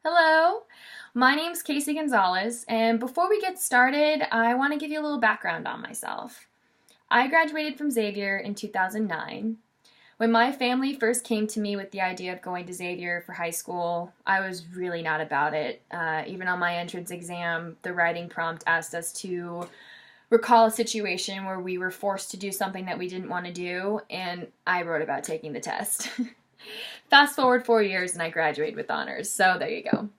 Hello, my name's Casey Gonzalez, and before we get started, I want to give you a little background on myself. I graduated from Xavier in 2009. When my family first came to me with the idea of going to Xavier for high school, I was really not about it. Even on my entrance exam, the writing prompt asked us to recall a situation where we were forced to do something that we didn't want to do, and I wrote about taking the test. Fast forward 4 years and I graduated with honors, so there you go.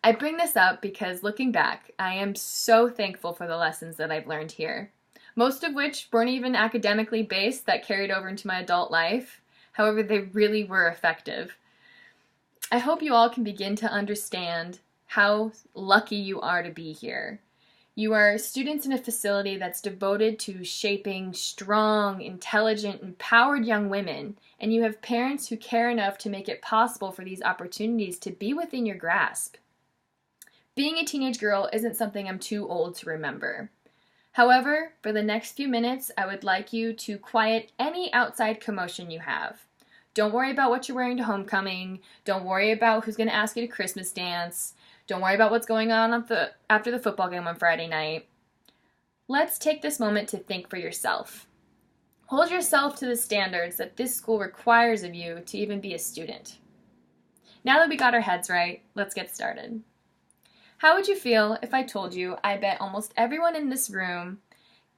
I bring this up because looking back, I am so thankful for the lessons that I've learned here, most of which weren't even academically based that carried over into my adult life. However, they really were effective. I hope you all can begin to understand how lucky you are to be here. You are students in a facility that's devoted to shaping strong, intelligent, empowered young women, and you have parents who care enough to make it possible for these opportunities to be within your grasp. Being a teenage girl isn't something I'm too old to remember. However, for the next few minutes, I would like you to quiet any outside commotion you have. Don't worry about what you're wearing to homecoming. Don't worry about who's going to ask you to Christmas dance. Don't worry about what's going on after the football game on Friday night. Let's take this moment to think for yourself. Hold yourself to the standards that this school requires of you to even be a student. Now that we got our heads right, let's get started. How would you feel if I told you I bet almost everyone in this room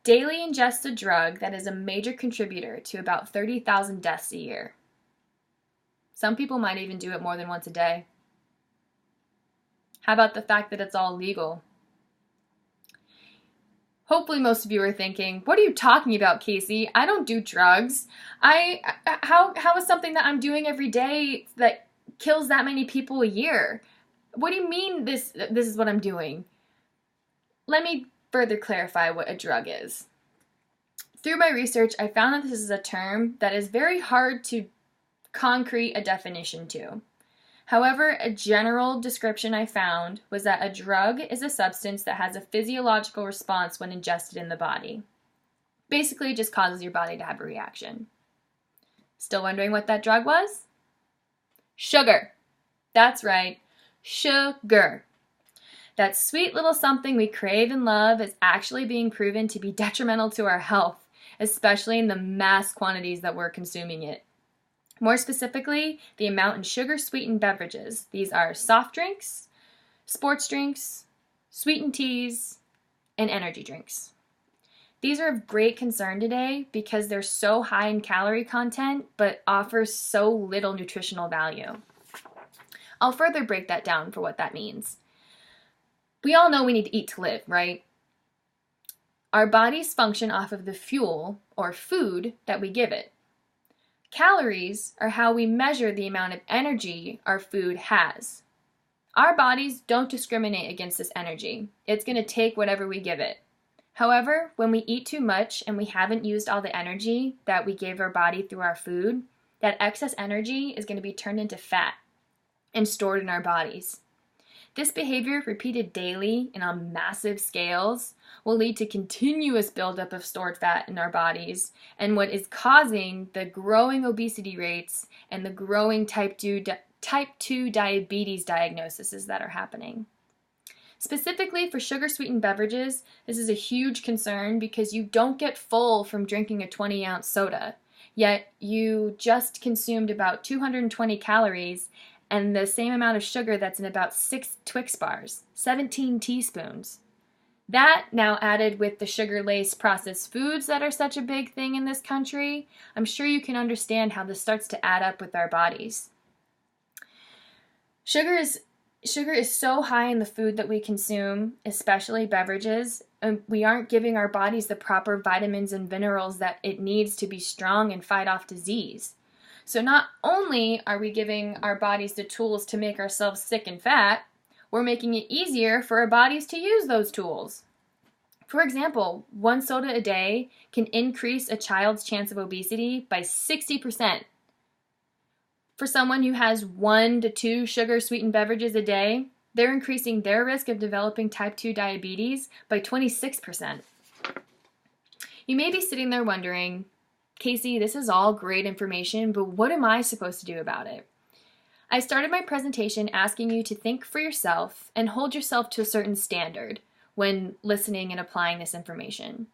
daily ingests a drug that is a major contributor to about 30,000 deaths a year? Some people might even do it more than once a day. How about the fact that it's all legal? Hopefully most of you are thinking, what are you talking about, Casey? I don't do drugs. How is something that I'm doing every day that kills that many people a year? What do you mean this is what I'm doing? Let me further clarify what a drug is. Through my research, I found that this is a term that is very hard to concrete a definition to. However, a general description I found was that a drug is a substance that has a physiological response when ingested in the body. Basically, it just causes your body to have a reaction. Still wondering what that drug was? Sugar. That's right, sugar. That sweet little something we crave and love is actually being proven to be detrimental to our health, especially in the mass quantities that we're consuming it. More specifically, the amount in sugar-sweetened beverages. These are soft drinks, sports drinks, sweetened teas, and energy drinks. These are of great concern today because they're so high in calorie content but offer so little nutritional value. I'll further break that down for what that means. We all know we need to eat to live, right? Our bodies function off of the fuel or food that we give it. Calories are how we measure the amount of energy our food has. Our bodies don't discriminate against this energy. It's going to take whatever we give it. However, when we eat too much and we haven't used all the energy that we gave our body through our food, that excess energy is going to be turned into fat and stored in our bodies. This behavior, repeated daily and on massive scales, will lead to continuous buildup of stored fat in our bodies and what is causing the growing obesity rates and the growing type 2 diabetes diagnoses that are happening. Specifically for sugar-sweetened beverages, this is a huge concern because you don't get full from drinking a 20-ounce soda, yet you just consumed about 220 calories and the same amount of sugar that's in about 6 Twix bars, 17 teaspoons. That now added with the sugar-laced processed foods that are such a big thing in this country, I'm sure you can understand how this starts to add up with our bodies. Sugar is so high in the food that we consume, especially beverages, and we aren't giving our bodies the proper vitamins and minerals that it needs to be strong and fight off disease. So not only are we giving our bodies the tools to make ourselves sick and fat, we're making it easier for our bodies to use those tools. For example, 1 soda a day can increase a child's chance of obesity by 60%. For someone who has 1 to 2 sugar-sweetened beverages a day, they're increasing their risk of developing type 2 diabetes by 26%. You may be sitting there wondering, Casey, this is all great information, but what am I supposed to do about it? I started my presentation asking you to think for yourself and hold yourself to a certain standard when listening and applying this information.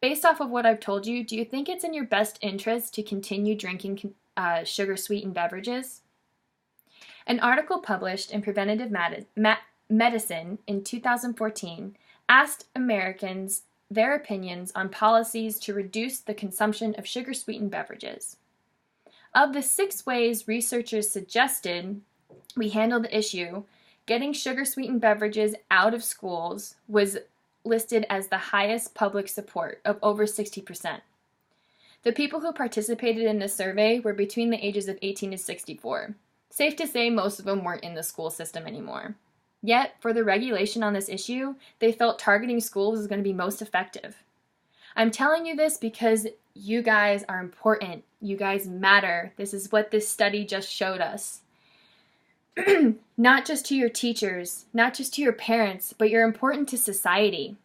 Based off of what I've told you, do you think it's in your best interest to continue drinking sugar-sweetened beverages? An article published in Preventative Medicine in 2014 asked Americans their opinions on policies to reduce the consumption of sugar-sweetened beverages. Of the 6 ways researchers suggested we handle the issue, getting sugar-sweetened beverages out of schools was listed as the highest public support of over 60%. The people who participated in this survey were between the ages of 18 to 64. Safe to say most of them weren't in the school system anymore. Yet, for the regulation on this issue, they felt targeting schools was going to be most effective. I'm telling you this because you guys are important. You guys matter. This is what this study just showed us. Not just to your teachers, not just to your parents, but you're important to society.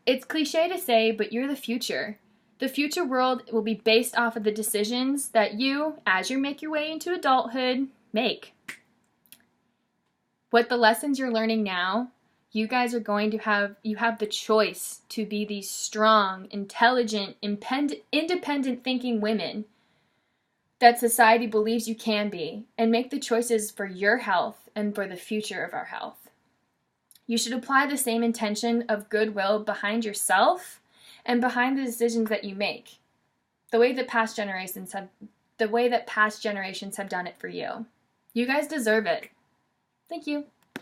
It's cliche to say, but you're the future. The future world will be based off of the decisions that you, as you make your way into adulthood, make. What the lessons you're learning now, you guys are going to have the choice to be these strong, intelligent, independent thinking women that society believes you can be, and make the choices for your health and for the future of our health. You should apply the same intention of goodwill behind yourself and behind the decisions that you make, the way that past generations have done it for you. You guys deserve it. Thank you.